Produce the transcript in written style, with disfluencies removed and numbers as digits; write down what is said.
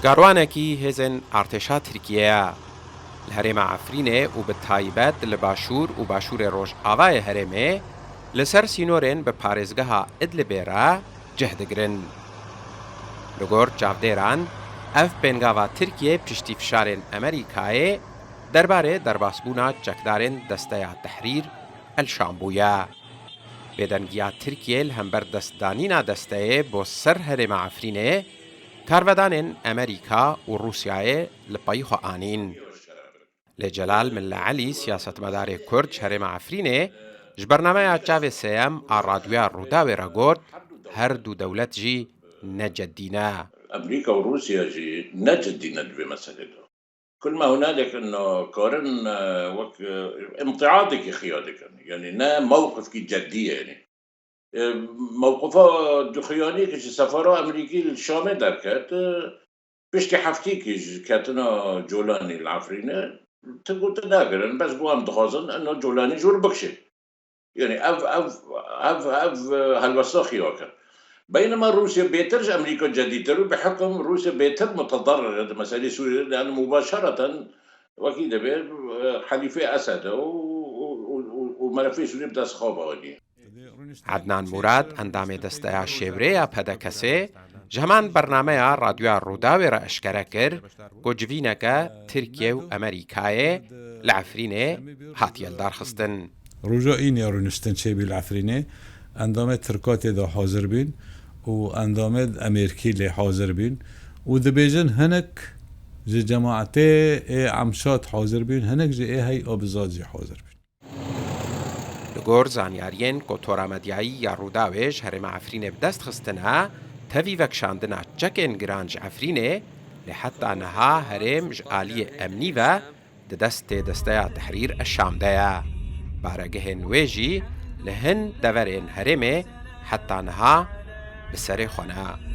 گاروانکی هزن ارتشا ترکیه لهرم عفرینه و به تایبت لباشور و باشور روش آوای هرمه لسر سینورن به پارزگاه ادلبه جهدگرن. لگور چاودیران اف پنگاوا ترکیه پشتی فشارن امریکای درباره درباسبونا چکدارن دسته تحریر الشامبویا. بدنگیا ترکیه لهمبر دستدانینا دسته با سر هرم عفرینه کارودانن امریکا و روسیای لپایخو آنین. لجلال ملا علی سیاستمدار کرد هرم عفرینه جبرنامه چاو سیام آرادویا روداوی را گرد هر دو دولت جی نجدینا. أمريكا وروسيا جي نجدينا بمسألة كل ما هنالك أنه كورن امتعاضك خيادك يعني نا موقف كي جدية يعني موقفها دخياني كش سفارة أمريكي الشام دركت بشتي حفتي كي كاتنا جولاني العفرينة تقول تناقرن بس بوام دخازن أنه جولاني جور بكشي يعني أف هالوساخي وكان. بينما روسيا بيترج أمريكا جديدة بحكم روسيا بيتر متضرر هذا مسألة سوريا لأن مباشرة وكيل حليفي أسد وملفي سوريا بدأ سخابة ودي. عدنان مراد اندام دسته شیوره پدکسه جهمان برنامه رادیو روداوی را اشکره کر گوجوینه که ترکیه و امریکای لعفرینه هاتیل دار خستن. رجا این یارونستن چه بیل عفرینه اندام ترکات دا حاضر بین و اندام امریکی لی حاضر بین و دبیجن هنک جه جماعت عمشات حاضر بین هنک جه هی آبزاد جه حاضر بین. لگور زانیارین که تورامدیایی یا روداویش هرم عفرینه بدست خستنه تاوی وکشاندنه چکن گرانج عفرینه لحتى نها هرم جعالی امنی و دسته تحریر الشام دایا. بارگه نویجی لهن دورین هرمه حتى نها بسر خونه.